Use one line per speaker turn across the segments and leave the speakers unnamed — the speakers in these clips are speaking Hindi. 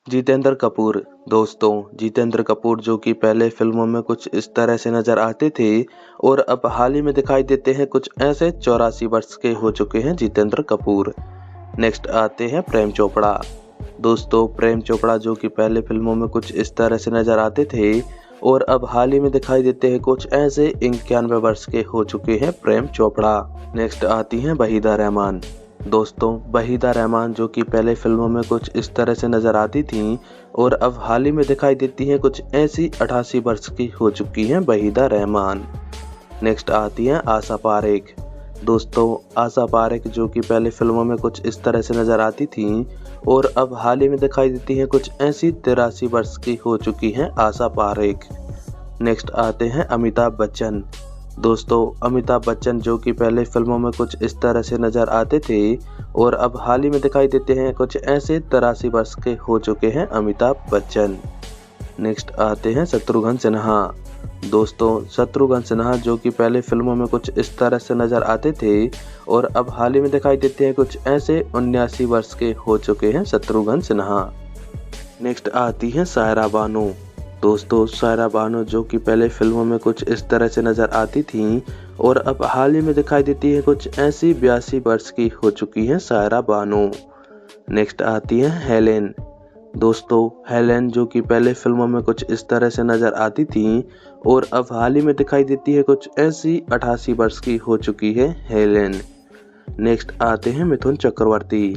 जितेंद्र कपूर। दोस्तों, जितेंद्र कपूर जो कि पहले फिल्मों में कुछ इस तरह से नजर आते थे और अब हाल ही में दिखाई देते हैं कुछ ऐसे। 84 वर्ष के हो चुके हैं जितेंद्र कपूर। नेक्स्ट आते हैं प्रेम चोपड़ा। दोस्तों, प्रेम चोपड़ा जो कि पहले फिल्मों में कुछ इस तरह से नजर आते थे और अब हाल ही में दिखाई देते हैं कुछ ऐसे। 91 वर्ष के हो चुके हैं प्रेम चोपड़ा। नेक्स्ट आती हैं वहीदा रहमान। दोस्तों, वहीदा रहमान जो कि पहले फिल्मों में कुछ इस तरह से नजर आती थीं और अब हाल ही में दिखाई देती हैं कुछ ऐसी। 88 वर्ष की हो चुकी हैं वहीदा रहमान। नेक्स्ट आती हैं आशा पारेख। दोस्तों, आशा पारेख जो कि पहले फिल्मों में कुछ इस तरह से नजर आती थीं और अब हाल ही में दिखाई देती हैं कुछ ऐसी। 83 वर्ष की हो चुकी हैं आशा पारेख। नेक्स्ट आते हैं अमिताभ बच्चन। दोस्तों, अमिताभ बच्चन जो कि पहले फिल्मों में कुछ इस तरह से नजर आते थे और अब हाल ही में दिखाई देते हैं कुछ ऐसे। 83 वर्ष के हो चुके हैं अमिताभ बच्चन। नेक्स्ट आते हैं शत्रुघ्न सिन्हा। दोस्तों, शत्रुघ्न सिन्हा जो कि पहले फिल्मों में कुछ इस तरह से नजर आते थे और अब हाल ही में दिखाई देते हैं कुछ ऐसे। 79 वर्ष के हो चुके हैं शत्रुघ्न सिन्हा। नेक्स्ट आती हैं सायरा बानो। दोस्तों, सायरा बानो जो कि पहले फिल्मों में कुछ इस तरह से नजर आती थीं और अब हाल ही में दिखाई देती है कुछ ऐसी। 82 वर्ष की हो चुकी हैं सायरा बानो। नेक्स्ट आती हैं हेलेन। दोस्तों, हेलेन जो कि पहले फिल्मों में कुछ इस तरह से नजर आती थीं और अब हाल ही में दिखाई देती है कुछ ऐसी। 88 वर्ष की हो चुकी है हेलेन। नेक्स्ट आते हैं मिथुन चक्रवर्ती।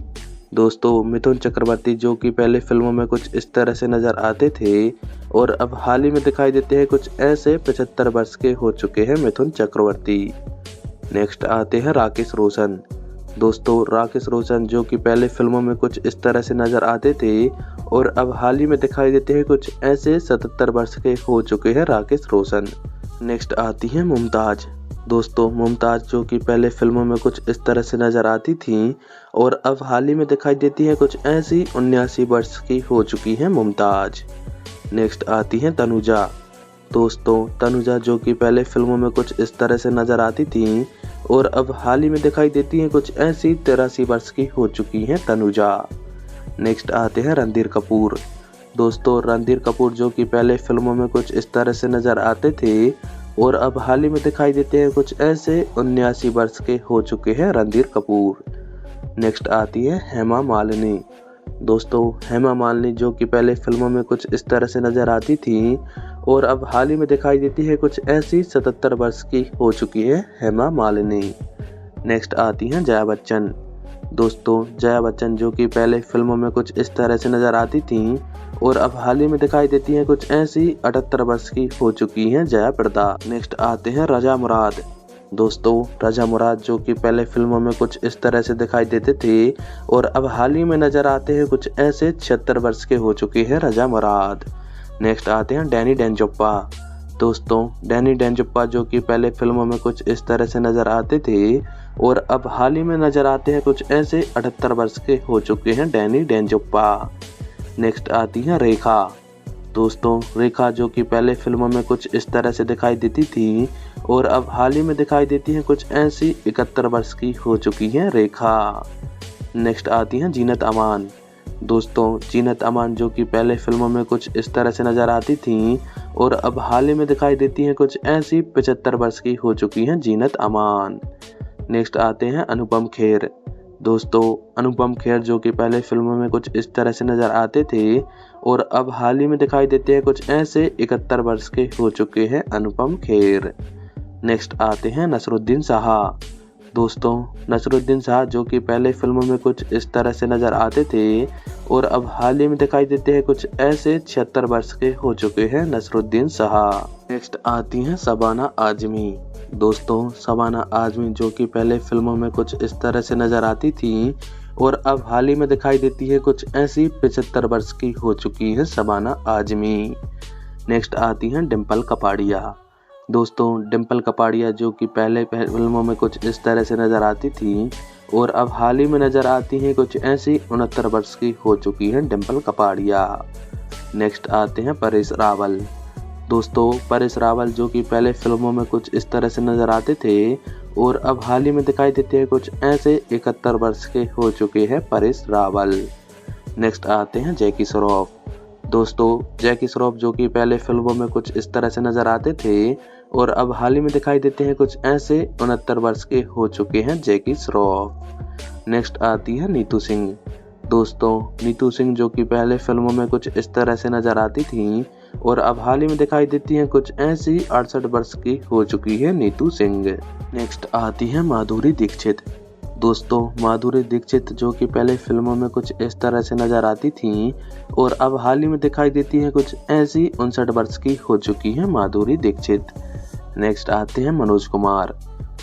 दोस्तों, मिथुन चक्रवर्ती जो कि पहले फिल्मों में कुछ इस तरह से नजर आते थे और अब हाल ही में दिखाई देते हैं कुछ ऐसे। 75 वर्ष के हो चुके हैं मिथुन चक्रवर्ती। नेक्स्ट आते हैं राकेश रोशन। दोस्तों, राकेश रोशन जो कि पहले फिल्मों में कुछ इस तरह से नजर आते थे और अब हाल ही में दिखाई देते हैं कुछ ऐसे। 77 वर्ष के हो चुके हैं राकेश रोशन। नेक्स्ट आती हैं मुमताज। दोस्तों, मुमताज जो कि पहले फिल्मों में कुछ इस तरह से नजर आती थीं और अब हाल ही में दिखाई देती हैं कुछ ऐसी। 79 वर्ष की हो चुकी हैं मुमताज। नेक्स्ट आती हैं तनुजा। दोस्तों, तनुजा जो कि पहले फिल्मों में कुछ इस तरह से नजर आती थीं और अब हाल ही में दिखाई देती हैं कुछ ऐसी। 83 वर्ष की हो चुकी हैं तनुजा। नेक्स्ट आते हैं रणधीर कपूर। दोस्तों, रणधीर कपूर जो कि पहले फिल्मों में कुछ इस तरह से नजर आते थे और अब हाल ही में दिखाई देते हैं कुछ ऐसे। 79 वर्ष के हो चुके हैं रणधीर कपूर। नेक्स्ट आती है हेमा मालिनी। दोस्तों, हेमा मालिनी जो कि पहले फिल्मों में कुछ इस तरह से नजर आती थी और अब हाल ही में दिखाई देती है कुछ ऐसी। 77 वर्ष की हो चुकी है हेमा मालिनी। नेक्स्ट आती हैं जया बच्चन। दोस्तों, जया बच्चन जो कि पहले फिल्मों में कुछ इस तरह से नजर आती थीं और अब हाल ही में दिखाई देती हैं कुछ ऐसी। 78 वर्ष की हो चुकी हैं जया प्रदा। नेक्स्ट आते हैं रजा मुराद। दोस्तों, रजा मुराद जो कि पहले फिल्मों में कुछ इस तरह से दिखाई देते थे और अब हाल ही में नजर आते हैं कुछ ऐसे। 76 वर्ष के हो चुके हैं रजा मुराद। नेक्स्ट आते हैं डैनी डेंजोप्पा। दोस्तों, डैनी डेंजोप्पा जो कि पहले फिल्मों में कुछ इस तरह से नजर आते थे और अब हाल ही में नजर आते हैं कुछ ऐसे। 78 वर्ष के हो चुके हैं डैनी डेंजोप्पा। नेक्स्ट आती हैं रेखा। दोस्तों, रेखा जो कि पहले फिल्मों में कुछ इस तरह से दिखाई देती थी और अब हाल ही में दिखाई देती हैं कुछ ऐसी। 71 वर्ष की हो चुकी हैं रेखा। नेक्स्ट आती हैं जीनत अमान। दोस्तों, जीनत अमान जो कि पहले फिल्मों में कुछ इस तरह से नजर आती थीं और अब हाल ही में दिखाई देती हैं कुछ ऐसी। 75 वर्ष की हो चुकी हैं जीनत अमान। नेक्स्ट आते हैं अनुपम खेर। दोस्तों, अनुपम खेर जो कि पहले फिल्मों में कुछ इस तरह से नजर आते थे और अब हाल ही में दिखाई देते हैं कुछ ऐसे। 71 वर्ष के हो चुके हैं अनुपम खेर। नेक्स्ट आते हैं नसरुद्दीन शाह। दोस्तों, नसरुद्दीन शाह जो कि पहले फिल्मों में कुछ इस तरह से नजर आते थे और अब हाल ही में दिखाई देते हैं कुछ ऐसे। 76 वर्ष के हो चुके हैं नसरुद्दीन शाह। नेक्स्ट आती हैं शबाना आजमी। दोस्तों, शबाना आजमी जो कि पहले फिल्मों में कुछ इस तरह से नजर आती थी और अब हाल ही में दिखाई देती है कुछ ऐसी। 75 वर्ष की हो चुकी है शबाना आजमी। नेक्स्ट आती हैं डिम्पल कपाड़िया। दोस्तों, डिम्पल कपाड़िया जो कि पहले फिल्मों में कुछ इस तरह से नजर आती थी और अब हाल ही में नजर आती हैं कुछ ऐसी। 69 वर्ष की हो चुकी है डिम्पल कपाड़िया। नेक्स्ट आते हैं परेश रावल। दोस्तों, परेश रावल जो कि पहले फिल्मों में कुछ इस तरह से नजर आते थे और अब हाल ही में दिखाई देते हैं कुछ ऐसे। 71 वर्ष के हो चुके हैं परेश रावल। नेक्स्ट आते हैं जैकी श्रॉफ। दोस्तों, जैकी श्रॉफ जो कि पहले फिल्मों में कुछ इस तरह से नजर आते थे और अब हाल ही में दिखाई देते हैं कुछ ऐसे। 69 वर्ष के हो चुके हैं जैकी श्रॉफ। नेक्स्ट आती है नीतू सिंह। दोस्तों, नीतू सिंह जो कि पहले फिल्मों में कुछ इस तरह से नजर आती थी और अब हाल ही में दिखाई देती हैं कुछ ऐसी। 68 वर्ष की हो चुकी है नीतू सिंह। नेक्स्ट आती है माधुरी दीक्षित। दोस्तों, माधुरी दीक्षित जो कि पहले फिल्मों में कुछ इस तरह से नजर आती थी और अब हाल ही में दिखाई देती हैं कुछ ऐसी। 59 वर्ष की हो चुकी है माधुरी दीक्षित। नेक्स्ट आते हैं मनोज कुमार।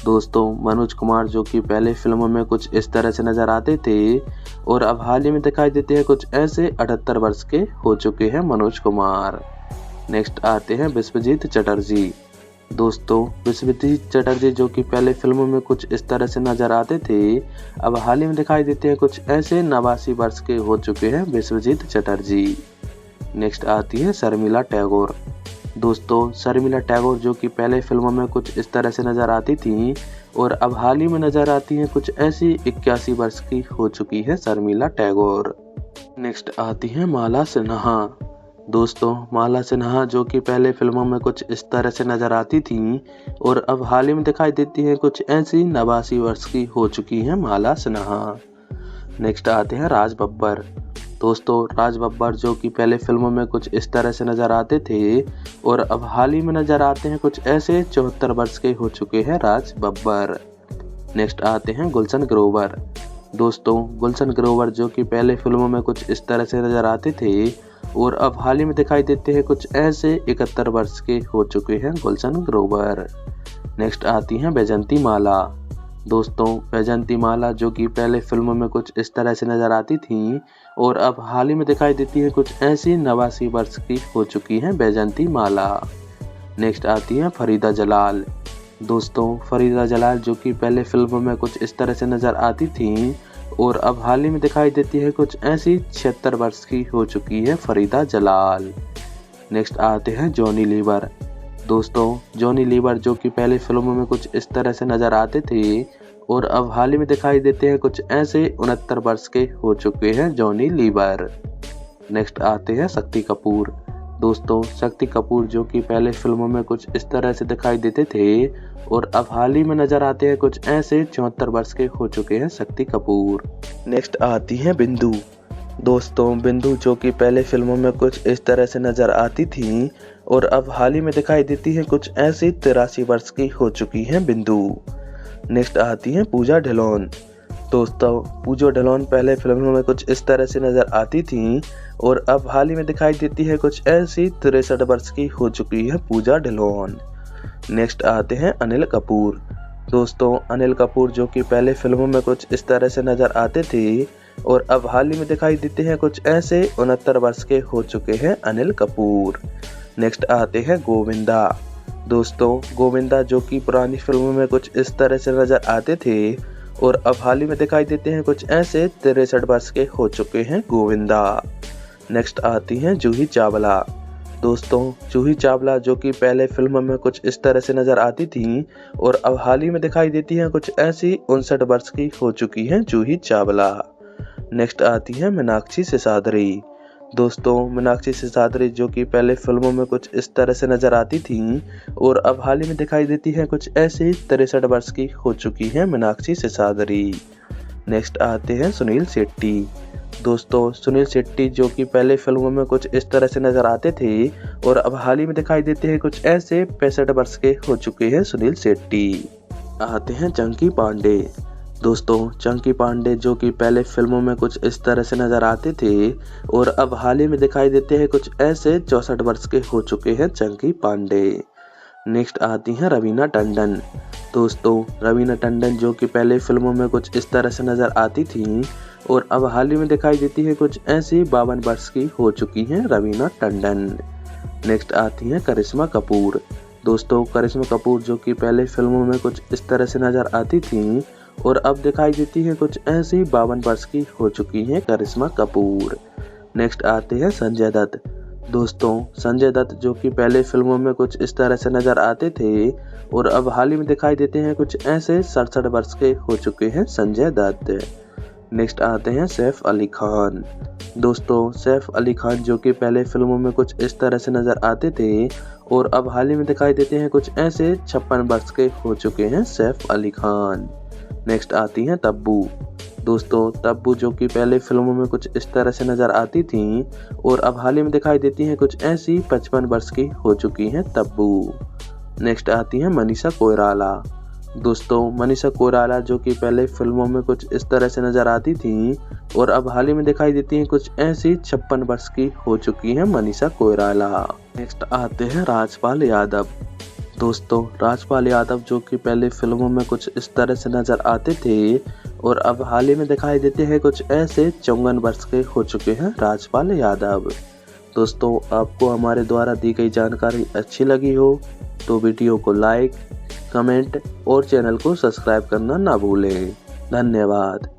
दोस्तों, मनोज कुमार जो कि पहले फिल्मों में कुछ इस तरह से नजर आते थे और अब हाल ही में दिखाई देते हैं कुछ ऐसे। 78 वर्ष के हो चुके हैं मनोज कुमार। नेक्स्ट आते हैं विश्वजीत चटर्जी। दोस्तों, विश्वजीत चटर्जी जो कि पहले फिल्मों में कुछ इस तरह से नजर आते थे, अब हाल ही में दिखाई देते हैं कुछ ऐसे। 89 वर्ष के हो चुके हैं विश्वजीत चटर्जी। नेक्स्ट आती है शर्मिला टैगोर। दोस्तों, शर्मिला टैगोर जो कि पहले फिल्मों में कुछ इस तरह से नजर आती थी और अब हाल ही में नजर आती हैं कुछ ऐसी। 81 वर्ष की हो चुकी है शर्मिला टैगोर। नेक्स्ट आती है माला सिन्हा। दोस्तों, माला सिन्हा जो कि पहले फिल्मों में कुछ इस तरह से नजर आती थी और अब हाल ही में दिखाई देती हैं कुछ ऐसी। 89 वर्ष की हो चुकी है माला सिन्हा। नेक्स्ट आते हैं राज बब्बर। दोस्तों, राज बब्बर जो कि पहले फिल्मों में कुछ इस तरह से नजर आते थे और अब हाल ही में नजर आते हैं कुछ ऐसे। 74 वर्ष के हो चुके हैं राज बब्बर। नेक्स्ट आते हैं गुलशन ग्रोवर। दोस्तों, गुलशन ग्रोवर जो कि पहले फिल्मों में कुछ इस तरह से नजर आते थे और अब हाल ही में दिखाई देते हैं कुछ ऐसे। 71 वर्ष के हो चुके हैं गुलशन ग्रोवर। नेक्स्ट आती हैं बैजंती माला। दोस्तों, बैजंती माला जो कि पहले फिल्मों में कुछ इस तरह से नजर आती थी और अब हाल ही में दिखाई देती है कुछ ऐसी। 89 वर्ष की हो चुकी है बैजंती माला। नेक्स्ट आती है फरीदा जलाल। दोस्तों, फरीदा जलाल जो कि पहले फिल्मों में कुछ इस तरह से नजर आती थी और अब हाल ही में दिखाई देती है कुछ ऐसी। 76 वर्ष की हो चुकी है फरीदा जलाल। नेक्स्ट आते हैं जॉनी लीवर। दोस्तों, जॉनी लीवर जो कि पहले फिल्मों में कुछ इस तरह से नजर आते थे और अब हाल ही में दिखाई देते हैं कुछ ऐसे। 69 वर्ष के हो चुके हैं जॉनी लीवर। नेक्स्ट आते हैं शक्ति कपूर। दोस्तों, शक्ति कपूर जो कि पहले फिल्मों में कुछ इस तरह से दिखाई देते थे और अब हाल ही में नजर आते हैं कुछ ऐसे। 74 वर्ष के हो चुके हैं शक्ति कपूर। नेक्स्ट आती हैं बिंदु। दोस्तों, बिंदु जो कि पहले फिल्मों में कुछ इस तरह से नजर आती थी और अब हाल ही में दिखाई देती हैं कुछ ऐसी। 83 वर्ष की हो चुकी हैं बिंदु। नेक्स्ट आती हैं पूजा ढिलोन। दोस्तों, पूजा ढिलोन पहले फिल्मों में कुछ इस तरह से नजर आती थी और अब हाल ही में दिखाई देती है कुछ ऐसी। 63 वर्ष की हो चुकी है पूजा ढिलोन। नेक्स्ट आते हैं अनिल कपूर। दोस्तों, अनिल कपूर जो कि पहले फिल्मों में कुछ इस तरह से नजर आते थे और अब हाल ही में दिखाई देते हैं कुछ ऐसे। 69 वर्ष के हो चुके हैं अनिल कपूर। नेक्स्ट आते हैं गोविंदा। दोस्तों, गोविंदा जो कि पुरानी फिल्मों में कुछ इस तरह से नजर आते थे और अब हाल ही में दिखाई देते हैं कुछ ऐसे। 63 वर्ष के हो चुके हैं गोविंदा। नेक्स्ट आती हैं जूही चावला। दोस्तों, जूही चावला जो कि पहले फिल्मों में कुछ इस तरह से नजर आती थी और अब हाल ही में दिखाई देती हैं कुछ ऐसी। 59 वर्ष की हो चुकी हैं जूही चावला। नेक्स्ट आती है मीनाक्षी सिसाद्री। दोस्तों, मीनाक्षी सिसाद्री जो कि पहले फिल्मों में कुछ इस तरह से नजर आती थी और अब हाल ही में दिखाई देती है कुछ ऐसी। 63 वर्ष की हो चुकी है मीनाक्षी सिसाद्री। नेक्स्ट आते हैं सुनील शेट्टी। दोस्तों, सुनील शेट्टी जो कि पहले फिल्मों में कुछ इस तरह से नजर आते थे और अब हाल ही में दिखाई देते हैं कुछ ऐसे। 65 वर्ष के हो चुके हैं सुनील शेट्टी। आते हैं चंकी पांडे। दोस्तों, चंकी पांडे जो कि पहले फिल्मों में कुछ इस तरह से नजर आते थे और अब हाल ही में दिखाई देते हैं कुछ ऐसे। 64 वर्ष के हो चुके हैं चंकी पांडे। नेक्स्ट आती हैं रवीना टंडन। दोस्तों, रवीना टंडन जो कि पहले फिल्मों में कुछ इस तरह से नजर आती थी और अब हाल ही में दिखाई देती है कुछ ऐसी। 52 वर्ष की हो चुकी हैं रवीना टंडन। नेक्स्ट आती हैं करिश्मा कपूर। दोस्तों, करिश्मा कपूर जो कि पहले फिल्मों में कुछ इस तरह से नजर आती थी और अब दिखाई देती है कुछ ऐसी। 52 वर्ष की हो चुकी हैं करिश्मा कपूर। नेक्स्ट आते हैं संजय दत्त। दोस्तों, संजय दत्त जो कि पहले फिल्मों में कुछ इस तरह से नजर आते थे और अब हाल ही में दिखाई देते हैं कुछ ऐसे। 67 वर्ष के हो चुके हैं संजय दत्त। नेक्स्ट आते हैं सैफ अली खान। दोस्तों सैफ अली खान जो कि पहले फिल्मों में कुछ इस तरह से नजर आते थे और अब हाल ही में दिखाई देते हैं कुछ ऐसे। 56 वर्ष के हो चुके हैं सैफ अली खान। नेक्स्ट आती हैं तब्बू। दोस्तों तब्बू जो कि पहले फिल्मों में कुछ इस तरह से नजर आती थी और अब हाल ही में दिखाई देती हैं कुछ ऐसी। 55 वर्ष की हो चुकी हैं तब्बू। नेक्स्ट आती हैं मनीषा कोइराला। दोस्तों मनीषा कोइराला जो कि पहले फिल्मों में कुछ इस तरह से नजर आती थी और अब हाल ही में दिखाई देती हैं कुछ ऐसी। 56 वर्ष की हो चुकी हैं मनीषा कोइराला। नेक्स्ट आते हैं राजपाल यादव। दोस्तों राजपाल यादव जो कि पहले फिल्मों में कुछ इस तरह से नजर आते थे और अब हाल ही में दिखाई देते हैं कुछ ऐसे। 54 वर्ष के हो चुके हैं राजपाल यादव। दोस्तों आपको हमारे द्वारा दी गई जानकारी अच्छी लगी हो तो वीडियो को लाइक, कमेंट और चैनल को सब्सक्राइब करना ना भूलें। धन्यवाद।